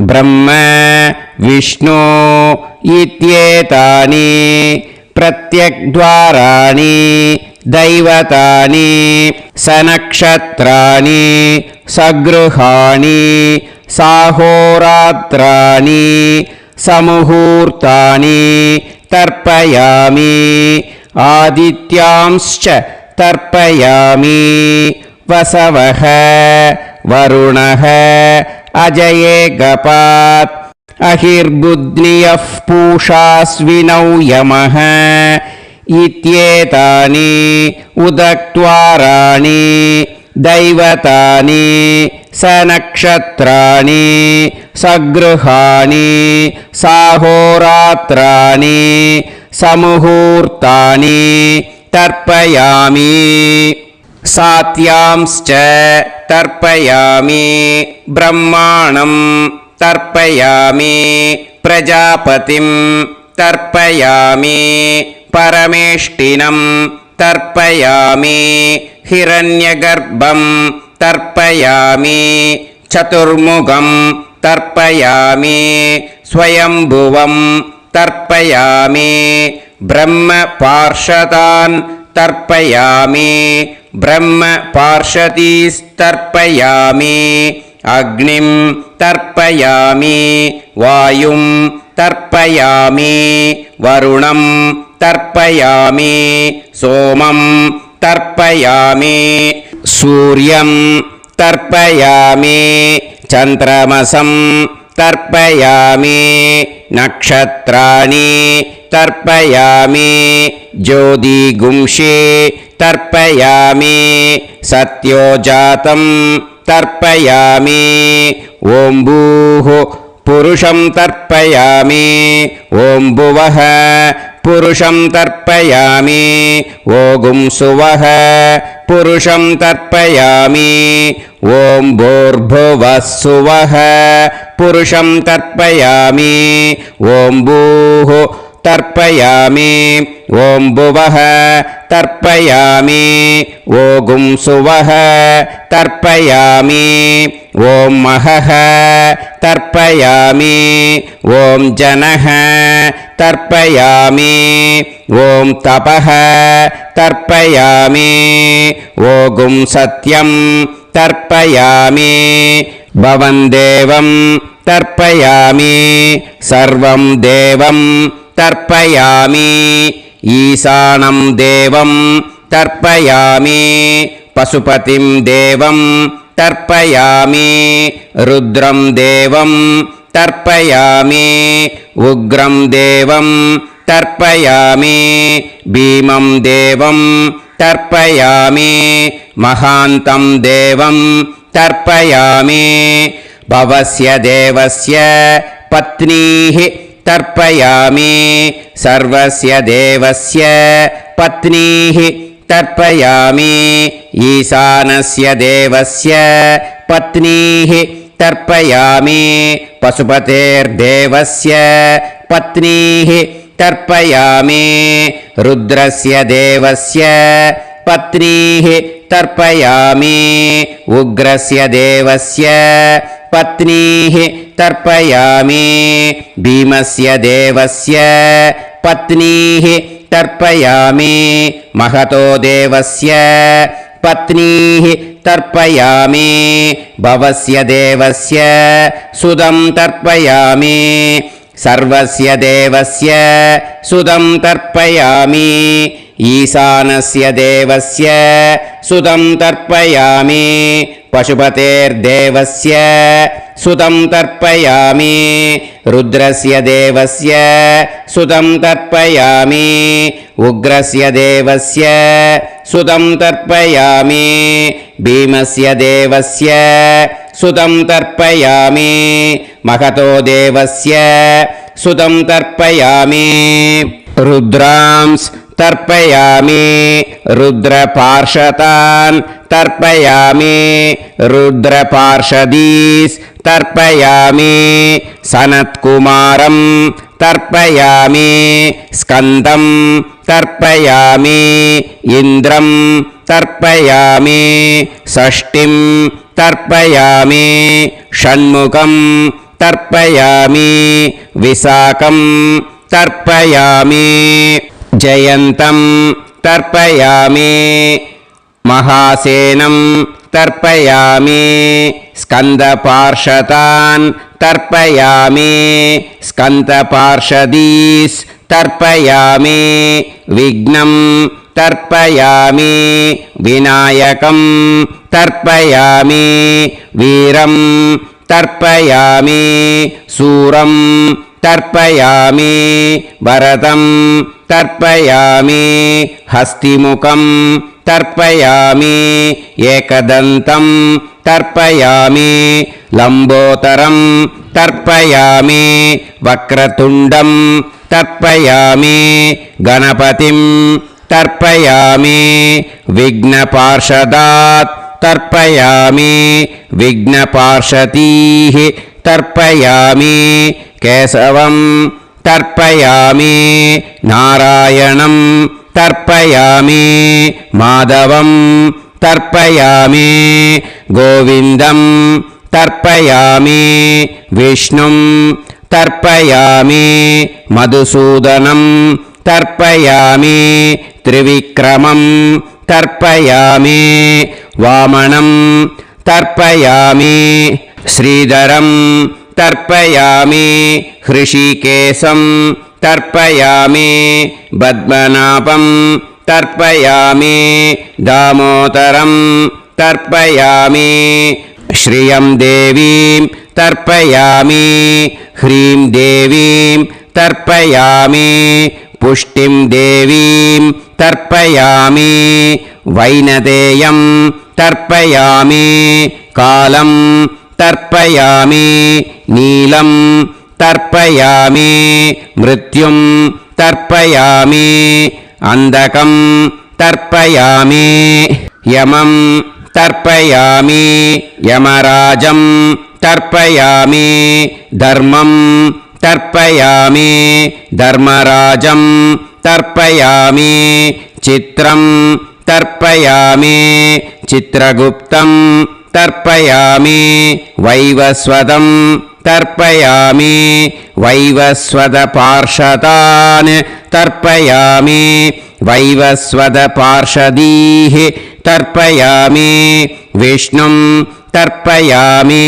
ब्रह्म विष्णु इत्येतानि प्रत्यग्द्वाराणि दैवतानि सनक्षत्राणि सगृहाणि साहोरात्राणि समुहूर्तानि तर्पयामि आदित्यांश्च तर्पयामि वसवः वरुणः अजयेगपात् अहिर्बुद्न्यः पूषास्विनौ यमः इत्येतानि उदक्त्वाराणि दैवतानि सनक्षत्राणि सगृहाणि साहोरात्राणि समुहूर्तानि तर्पयामि सात्यांश्च तर्पयामि ब्रह्माणं तर्पयामि प्रजापतिं तर्पयामि परमेष्टिनं तर्पयामि हिरण्यगर्भं तर्पयामि चतुर्मुखं तर्पयामि स्वयंभुवं तर्पयामि ब्रह्मपार्षदान् तर्पयामि ब्रह्मपार्षदीस्तर्पयामि अग्निं तर्पयामि वायुं तर्पयामि वरुणं तर्पयामि सोमं तर्पयामि सूर्यं तर्पयामि चन्द्रमसं तर्पयामि नक्षत्राणि तर्पयामि ज्योतिगुंषे तर्पयामि सत्योजातं तर्पयामि ॐ भूः पुरुषं तर्पयामि ॐ भुवः पुरुषं तर्पयामि ॐ सुवः पुरुषं तर्पयामि ॐ भूर्भुवः सुवः पुरुषं तर्पयामि ॐ भूः तर्पयामि ॐ भुवः तर्पयामि ॐ सुवः तर्पयामि ॐ महः तर्पयामि ॐ जनः तर्पयामि ॐ तपः तर्पयामि ॐ सत्यं तर्पयामि भवं देवं तर्पयामि सर्वं देवं तर्पयामि ईशानं देवं तर्पयामि पशुपतिं देवं तर्पयामि रुद्रं देवं तर्पयामि उग्रं देवं तर्पयामि भीमं देवं तर्पयामि महान्तं देवं तर्पयामि भवस्य देवस्य पत्नीः तर्पयामि सर्वस्य देवस्य पत्नीः तर्पयामि ईशानस्य देवस्य पत्नीः तर्पयामि पशुपतेर्देवस्य पत्नीः तर्पयामि रुद्रस्य देवस्य पत्नीः तर्पयामि उग्रस्य देवस्य पत्नीः तर्पयामि भीमस्य देवस्य पत्नीः तर्पयामि महतो देवस्य पत्नीः तर्पयामि भवस्य देवस्य सुदं तर्पयामि सर्वस्य देवस्य सुदं तर्पयामि ईशानस्य देवस्य सुतं तर्पयामि पशुपतेर्देवस्य सुतं तर्पयामि रुद्रस्य देवस्य सुतं तर्पयामि उग्रस्य देवस्य सुतं तर्पयामि भीमस्य देवस्य सुतं तर्पयामि महतो देवस्य सुतं तर्पयामि रुद्रांस् तर्पयामि रुद्रपार्षदान् तर्पयामि रुद्रपार्षदीस् तर्पयामि सनत्कुमारं तर्पयामि स्कन्दं तर्पयामि इन्द्रं तर्पयामि षष्टिं तर्पयामि षण्मुखं तर्पयामि विशाखं तर्पयामि जयन्तं तर्पयामि महासेनं तर्पयामि स्कन्दपार्षदान् तर्पयामि स्कन्दपार्षदीस् तर्पयामि विघ्नं तर्पयामि विनायकं तर्पयामि वीरं तर्पयामि सूरं तर्पयामि भरतं तर्पयामि हस्तिमुखं तर्पयामि एकदन्तं तर्पयामि लम्बोदरं तर्पयामि वक्रतुण्डं तर्पयामि गणपतिं तर्पयामि विघ्नपार्षदात् तर्पयामि विघ्नपार्षदीः तर्पयामि केशवं तर्पयामि नारायणं तर्पयामि माधवं तर्पयामि गोविन्दं तर्पयामि विष्णुं तर्पयामि मधुसूदनं तर्पयामि त्रिविक्रमं तर्पयामि वामनं तर्पयामि श्रीधरं तर्पयामि हृषिकेशं तर्पयामि पद्मनाभं तर्पयामि दामोदरं तर्पयामि श्रियं देवीं तर्पयामि ह्रीं देवीं तर्पयामि पुष्टिं देवीं तर्पयामि वैनदेयं तर्पयामि कालं तर्पयामि नीलं तर्पयामि मृत्युं तर्पयामि अन्धकं तर्पयामि यमं तर्पयामि यमराजं तर्पयामि धर्मं तर्पयामि धर्मराजं तर्पयामि चित्रं तर्पयामि चित्रगुप्तं तर्पयामि वैवस्वतं तर्पयामि वैवस्वतपार्षदान् तर्पयामि वैवस्वतपार्षदीः तर्पयामि विष्णुं तर्पयामि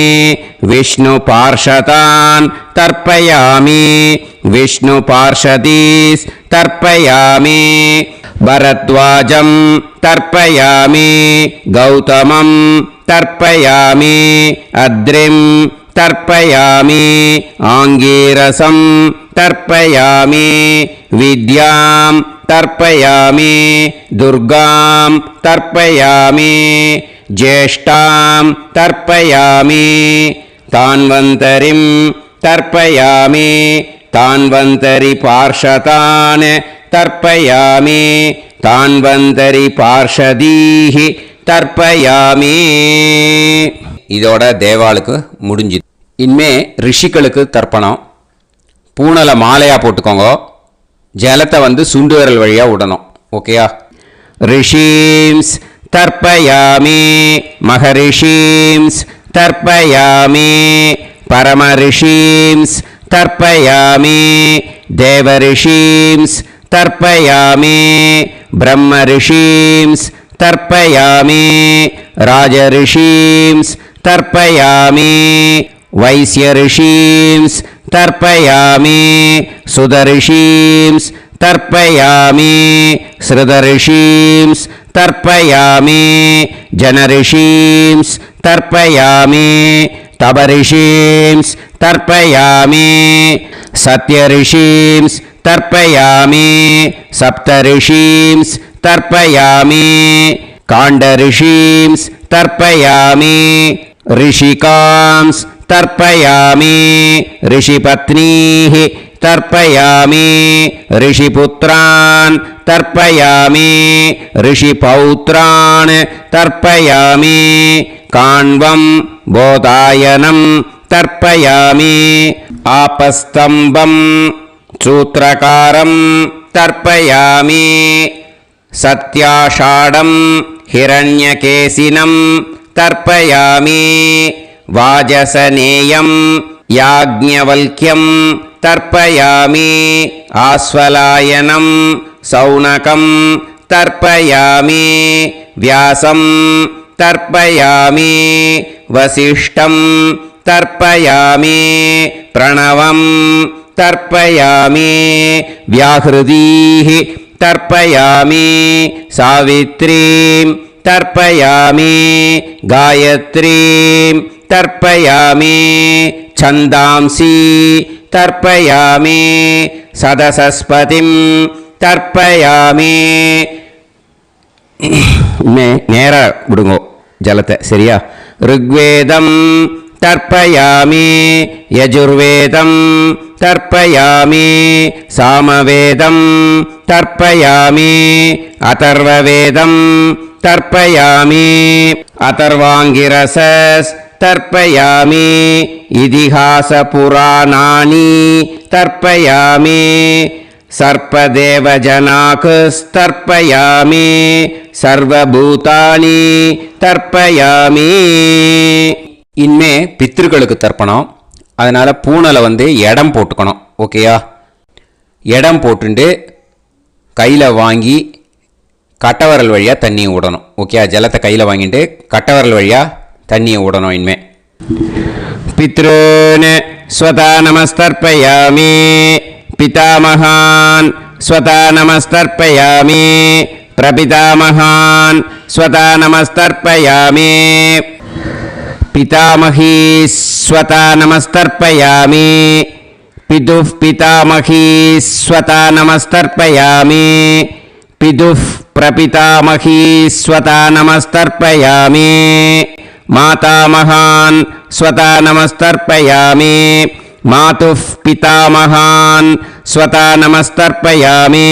विष्णुपार्षदान् तर्पयामि विष्णुपार्षदीस् तर्पयामि भरद्वाजं तर्पयामि गौतमं तर्पयामि अद्रिं तर्पयामि आङ्गीरसं तर्पयामि विद्यां तर्पयामि दुर्गां तर्पयामि ज्येष्ठां तर्पयामि तान्वन्तरिं तर्पयामि तान्वन्तरिपार्षदान् तर्पयामि तान्वन्तरिपार्षदीः தர்ப்பயாமி. இதோட தேவாளுக்கு முடிஞ்சுது. இனிமே ரிஷிகளுக்கு தர்ப்பணம். பூனலை மாலையாக போட்டுக்கோங்க. ஜலத்தை சுண்டு விரல் வழியாக விடணும். ஓகேயா? ரிஷீம்ஸ் தர்ப்பயாமி, மகரிஷீம்ஸ் தர்ப்பயாமி, பரமரிஷீம்ஸ் தர்ப்பயாமி, தேவரிஷீம்ஸ் தர்ப்பயாமி, பிரம்மரிஷீம்ஸ் तर्पयामि, राजऋषींस् तर्पयामि, वैश्यऋषींस् तर्पयामि, सुदऋषींस् तर्पयामि, ஸ்ருதரிஷீம்ஸ் தர்ப்பயாமி ஜனரிஷீம்ஸ் தர்ப்பயாமி தபரிஷீம்ஸ் தர்ப்பயாமி சத்யரிஷீம்ஸ் தர்ப்பயாமி சப்தரிஷீம்ஸ் தர்ப்பயாமி காண்டரிஷீம்ஸ் தர்ப்பயாமி ரிஷிகாம்ஸ் தர்ப்பயாமி ரிஷிபத்னீः தர்ப்பயாமி ரிஷிபுத்ரான் தர்ப்பயாமி ரிஷிபௌத்ரான் தர்ப்பயாமி காண்வம் போதாயனம் தர்ப்பயாமி ஆபஸ்தம்பம் சூத்ரகாரம் தர்ப்பயாமி சத்யாஷாடம் ஹிரண்யகேசினம் தர்ப்பயாமி வாஜசநேயம் யாக்ஞவல்க்யம் தர்ப்பயாமி ஆஸ்வலாயனம் சௌனகம் தர்ப்பயாமி வியாசம் தர்ப்பயாமி வசிஷ்டம் தர்ப்பயாமி பிரணவம் தர்ப்பயாமி வியாஹ்ருதீः தர்ப்பயாமி சாவித்ரீம் தர்ப்பயாமி காயத்ரீம் தர்ப்பயாமி சந்தாம்சி தர்ப்பயாமி சதசஸ்பதிம் தர்ப்பயாமி. நேரா விடுங்கோ ஜலத்தை, சரியா? ருக்வேதம் தர்ப்பயாமி யஜுர்வேதம் தர்ப்பயாமி சாமவேதம் தர்ப்பயாமி அதர்வவேதம் தர்ப்பயாமி அதர்வாங்கிரசஸ் தர்ப்பயாமி இதிஹாச புராணானி தர்ப்பயாமி சர்ப்பதேவஜனாக்ஸ்தர்ப்பயாமி சர்வபூதானி தர்ப்பயாமி. இனிமே பித்ருக்களுக்கு தர்ப்பணம். அதனால் பூனலை இடம் போட்டுக்கணும். ஓகேயா? இடம் போட்டுண்டு கையில் வாங்கி கட்டவரல் வழியாக தண்ணியை விடணும். ஓகேயா? ஜலத்தை கையில் வாங்கிட்டு கட்டவரல் வழியாக தண்ணியை விடணும். இனிமே பித்ருன் ஸ்வதா நமஸ்தர்ப்பயாமி பிதாமகான் ஸ்வதா நமஸ்தர்ப்பயாமி பிரபிதாமகான் ஸ்வதா நமஸ்தர்ப்பயாமி பிதாமகீ ஸ்வதா நமஸ்தர்ப்பயாமி பிதுஃப் பிதாமகீ ஸ்வதா நமஸ்தர்ப்பயாமி பிதுஃப் பிரபிதாமகீ ஸ்வதா நமஸ்தர்ப்பயாமி மாதாமகான் ஸ்வதா நமஸ்தர்ப்பயாமி மாதுஃப் பிதாமகான் ஸ்வதா நமஸ்தர்ப்பயாமி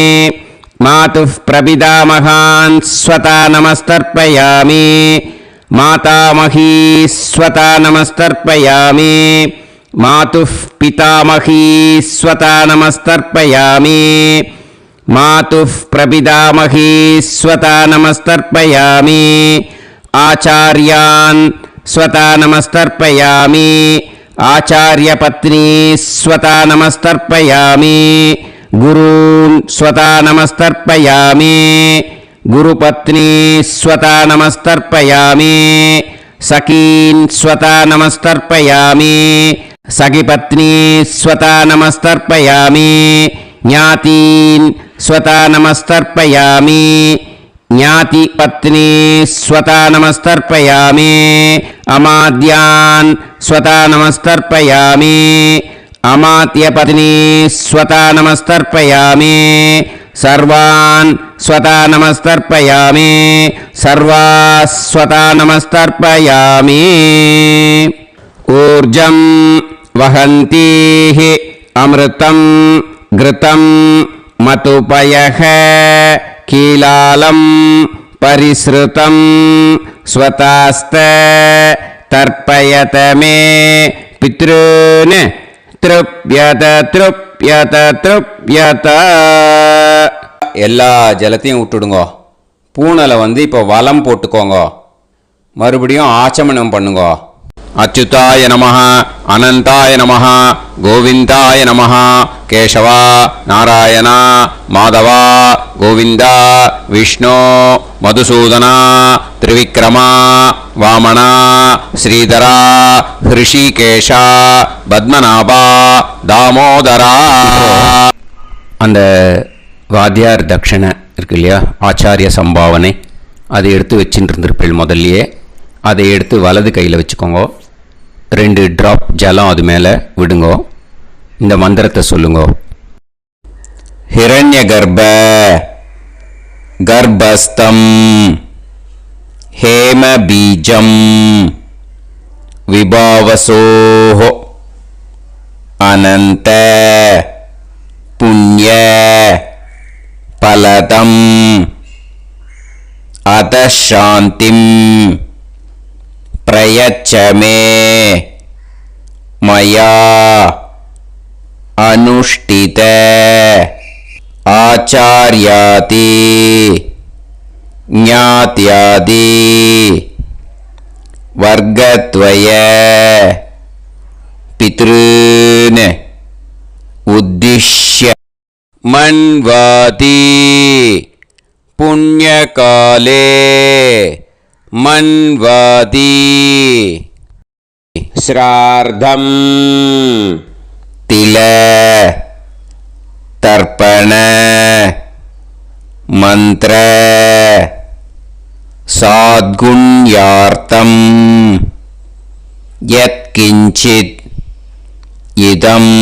மாதுஃப் பிரபிதாமகான் ஸ்வதா நமஸ்தர்ப்பயாமி மாதாமகீ ஸ்வதா நமஸ்தர்ப்பயாமி மாதுஃப் பிதாமகீ ஸ்வதா நமஸ்தர்ப்பயாமி மாதுஃப் பிரபிதாமகீ ஸ்வதா நமஸ்தர்ப்பயாமி ஆச்சார்யான் ஸ்வதா நமஸ்தர்ப்பயாமி ஆச்சார்யபத்னீ ஸ்வதா நமஸ்தர்ப்பயாமி குரூன் ஸ்வதா நமஸ்தர்ப்பயாமி குருபத்னீ ஸ்வதா நமஸ்தர்ப்பயாமி சகீன் ஸ்வதா நமஸ்தர்ப்பயாமி சகிபத்னீ ஸ்வதா நமஸ்தர்ப்பயாமி ஞாதீன் ஸ்வதா நமஸ்தர்ப்பயாமி ஞாதிபத்னீ ஸ்வதா நமஸ்தர்ப்பயாமி அமாத்யான் ஸ்வதா நமஸ்தர்ப்பயாமி அமாத்யபத்னீ ஸ்வதா நமஸ்தர்ப்பயாமி சர்வான் ஸ்வதா நமஸ்தர்ப்பயாமி சர்வாஸ்வதா நமஸ்தர்ப்பயாமி. ஊர்ஜம் வஹந்தீஹ அமிர்தம் கிருதம் மதுபயஹ கீலாலம் பரிஸ்ருதம் ஸ்வதாஸ்த தர்ப்பயத மே பித்ருன் த்ருப்யத த்ருப்யத த்ருப்யத. எல்லா ஜலத்தையும் விட்டுடுங்கோ. பூனலை இப்போ வலம் போட்டுக்கோங்க. மறுபடியும் ஆச்சமனம் பண்ணுங்கோ. அச்சுதாய நமஹ அனந்தாய நமஹ கோவிந்தாய நமஹ கேசவா நாராயண மாதவா கோவிந்தா விஷ்ணு மதுசூதனா திரிவிக்ரமா வாமனா ஸ்ரீதரா ஹிருஷிகேஷா பத்மநாபா தாமோதரா. அந்த வாத்தியார் தட்சணை இருக்கு இல்லையா, ஆச்சாரிய சம்பாவனை, அதை எடுத்து வச்சுட்டு இருந்திருப்பீள் முதல்லையே. அதை எடுத்து வலது கையில் வச்சுக்கோங்க. 2 ட்ராப் ஜலம் அது மேலே விடுங்கோ. இந்த மந்திரத்தை சொல்லுங்கோ. ஹிரண்ய கர்ப்ப கர்ப்பஸ்தம் ஹேம பீஜம் விபாவசோஹோ அனந்த புண்ணிய பலதம் அதசாந்திம் பிரயச்சமே மயா அனுஷ்டித ஆச்சார்யாதி ஞாத்யாதி வர்க்கத்வய பித்ருன் உத்திஷ்ய மன்வாதி புண்ணியகாலே மன்வாதி ஸ்ரார்த்தம் தில தர்ப்பண மந்திர சாத்குண்யார்த்தம் யத்கிஞ்சித் இதம்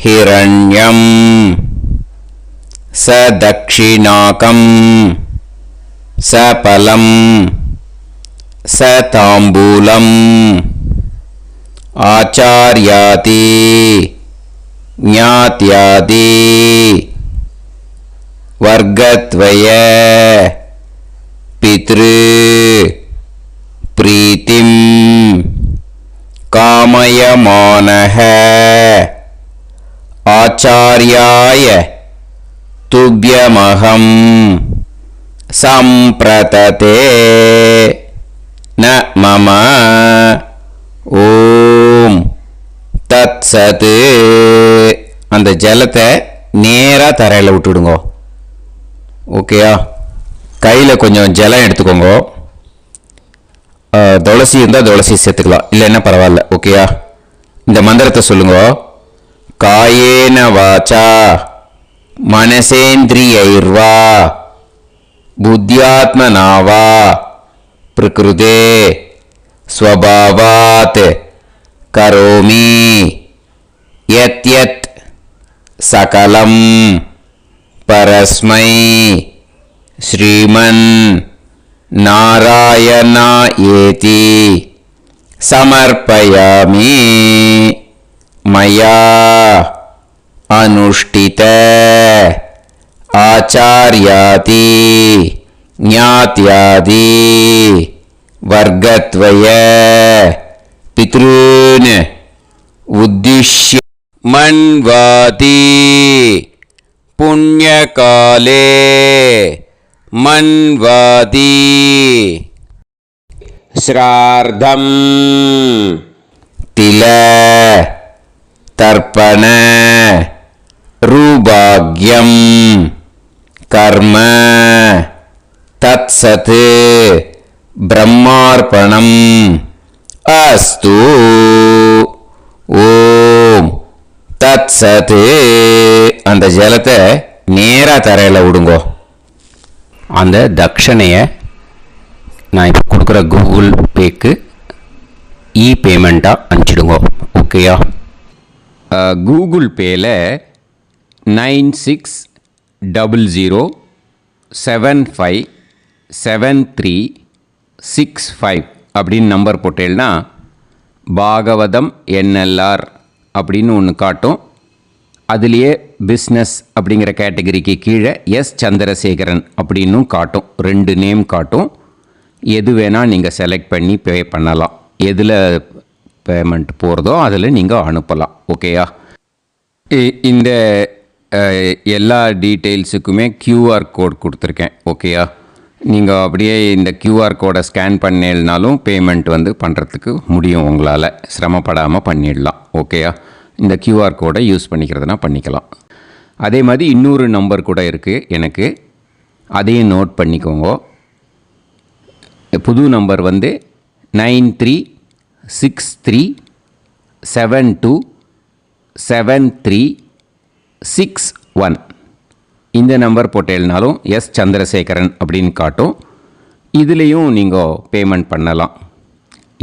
ஹிரண்யம் சதக்ஷிணாகம் சபலம் சதாம்பூலம் ஆச்சார்யாதி ஞாத்யாதி வர்க்கத்வய பித்ரு பிரீத்திம் காமயமானஹ ஆச்சார்யாய துப்யமஹம் சம்பிரததே ந மம ஓம் தத்சத். அந்த ஜலத்தை நேராக தரையில் விட்டுடுங்க. ஓகேயா? கையில் கொஞ்சம் ஜலம் எடுத்துக்கோங்க. துளசி இருந்தால் துளசி சேர்த்துக்கலாம், இல்லைன்னா பரவாயில்ல. ஓகேயா? இந்த மந்திரத்தை சொல்லுங்க. காயேன வாச்சா மனசேந்திரியைர்வா புத்தியாத்மனாவா பிரகிருதே ஸ்வபாவாத் கரோமி யத் யத் சகலம் பரஸ்மை ஸ்ரீமன் நாராயணா ஏதி சமர்ப்பயாமி மயா அனுஷ்டித ஆச்சார்யாதி ஞாத்யாதி வர்க்கத்வய பித்ருன் உத்திஷ்ய மன்வாதி புண்ணியகாலே மன்வாதி ஸ்ரார்த்தம் தில தர்ப்பண ரூபாக்யம் கர்ம தத்சத் பிரம்மார்ப்பணம் அஸ்து. ஓம் தத்சத். அந்த ஜலத்தை நேராக தரையில் விடுங்கோ. அந்த தட்சணையை நான் இப்போ கொடுக்குற கூகுள் பேக்கு பேமெண்ட்டாக அனுப்பிச்சிடுங்க. ஓகேயா? கூகுள் பேயில் 9600757365 அப்படின்னு நம்பர் போட்டேன்னா பாகவதம் NLR அப்படின்னு ஒன்று காட்டும். அதுலேயே பிஸ்னஸ் அப்படிங்கிற கேட்டகரிக்கு கீழே எஸ் சந்திரசேகரன் அப்படின்னும் காட்டும். 2 நேம் காட்டும். எது வேணால் நீங்கள் செலக்ட் பண்ணி பே பண்ணலாம். எதில் பேமெண்ட் போகிறதோ அதில் நீங்கள் அனுப்பலாம். ஓகேயா? இந்த எல்லா டீட்டெயில்ஸுக்குமே QR கோட் கொடுத்துருக்கேன். ஓகேயா? நீங்கள் அப்படியே இந்த QR கோடை ஸ்கேன் பண்ணேனாலும் பேமெண்ட் பண்ணுறதுக்கு முடியும். உங்களால் சிரமப்படாமல் பண்ணிடலாம். ஓகேயா? இந்த QR கோடை யூஸ் பண்ணிக்கிறதுனா பண்ணிக்கலாம். அதே மாதிரி இன்னொரு நம்பர் கூட இருக்குது எனக்கு, அதையும் நோட் பண்ணிக்கோங்க. புது நம்பர் 9363727361. இந்த நம்பர் போட்டேல்னாலும் எஸ் சந்திரசேகரன் அப்படின்னு காட்டும். இதுலேயும் நீங்கள் பேமெண்ட் பண்ணலாம்.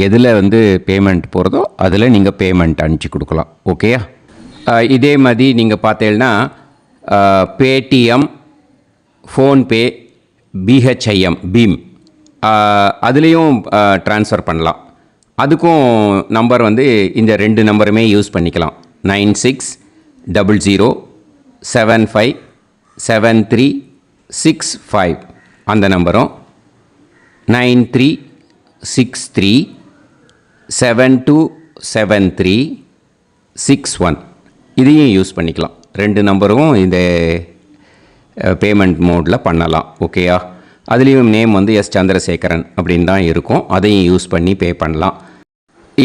எதில் வந்து பேமெண்ட் போகிறதோ அதில் நீங்கள் பேமெண்ட் அனுப்பிச்சி கொடுக்கலாம். ஓகேயா? இதே மாதிரி நீங்கள் பார்த்தேன்னா பேடிஎம், ஃபோன்பே, பிஹெச்ஐஎம், பீம் அதுலேயும் ட்ரான்ஸ்ஃபர் பண்ணலாம். அதுக்கும் நம்பர் வந்து இந்த 2 நம்பருமே யூஸ் பண்ணிக்கலாம். 9600757365 அந்த நம்பரும் 9363727361 இதையும் யூஸ் பண்ணிக்கலாம். 2 நம்பரும் இந்த பேமெண்ட் மோடில் பண்ணலாம். ஓகேயா? அதுலேயும் நேம் வந்து எஸ் சந்திரசேகரன் அப்படின்னு தான் இருக்கும். அதையும் யூஸ் பண்ணி பே பண்ணலாம்.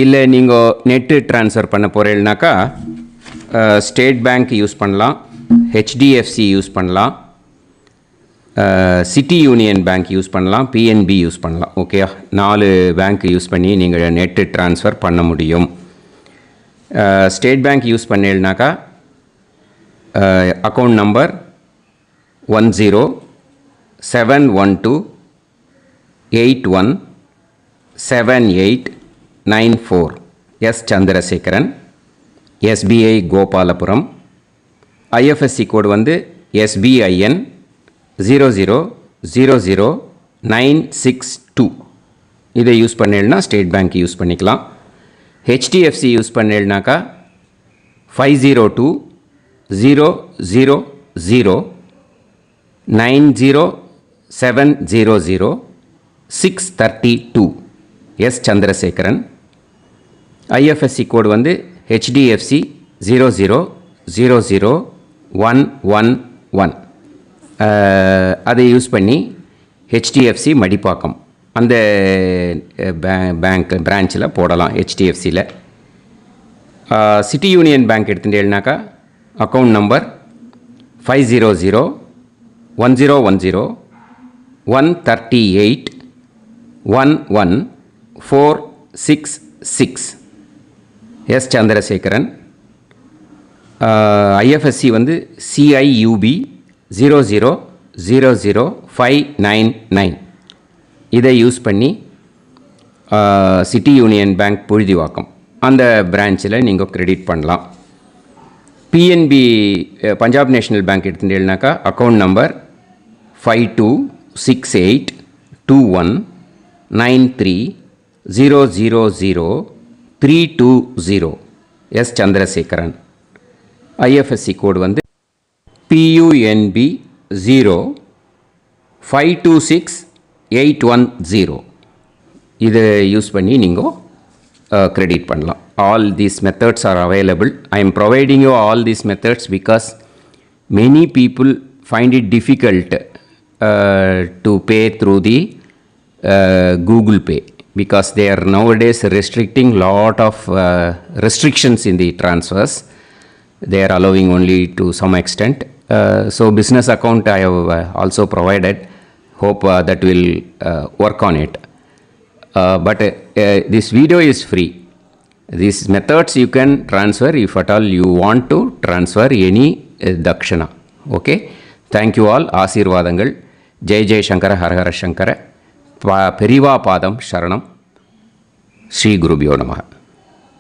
இல்லை நீங்கள் நெட்டு ட்ரான்ஸ்ஃபர் பண்ண போகிறீங்கனாக்கா ஸ்டேட் பேங்க் யூஸ் பண்ணலாம், ஹெச்டிஎஃப்சி யூஸ் பண்ணலாம், சிட்டி யூனியன் பேங்க் யூஸ் பண்ணலாம், பிஎன்பி யூஸ் பண்ணலாம். ஓகேயா? 4 பேங்க் யூஸ் பண்ணி நீங்கள் நெட்டு ட்ரான்ஸ்ஃபர் பண்ண முடியும். ஸ்டேட் பேங்க் யூஸ் பண்ணீங்கனாக்கா account number 1071281789 S Chandrasekaran, SBI Gopalapuram. IFSC code வந்து SBIN 0000962. இதை யூஸ் பண்ணீங்கன்னா ஸ்டேட் பேங்க் யூஸ் பண்ணிக்கலாம். ஹெச்டிஎஃப்சி யூஸ் பண்ணீங்கனாக்கா 5020090700 எஸ் சந்திரசேகரன். ஐஎஃப்எஸ்சி கோடு வந்து HDFC 0000111. அதை யூஸ் பண்ணி ஹெச்டிஎஃப்சி மடிப்பாக்கம் அந்த பேங்க் பிரான்ச்சில் போடலாம். ஹெச்டிஎஃப்சியில் சிட்டி யூனியன் பேங்க் எடுத்துட்டேன்னாக்கா account number 5001010381146 S Chandrasekaran. IFSC வந்து CIUB 0000599. இதை யூஸ் பண்ணி சிட்டி யூனியன் பேங்க் புழுதிவாக்கம் அந்த பிரான்ச்சில் நீங்கள் கிரெடிட் பண்ணலாம். பிஎன்பி பஞ்சாப் நேஷ்னல் பேங்க் எடுத்துட்டீங்கன்னாக்கா account number 52682193000320 S Chandrasekaran. IFSC code வந்து PUNB 0526810. இதை யூஸ் பண்ணி நீங்கள் கிரெடிட் பண்ணலாம். All these methods are available. I am providing you all these methods because many people find it difficult to pay through the Google Pay because they are nowadays restricting lot of restrictions in the transfers. They are allowing only to some extent. So business account I have also provided. Hope that will work on it. But this video is free. These methods you can transfer if at all you want to transfer any dakshana. Okay? Thank you all. ஆசீர்வாதங்கள். ஜெய் ஜெய் சங்கர ஹரஹர சங்கர. பெரிவா பாதம் சரணம். ஸ்ரீ குருபியோ நமஹ.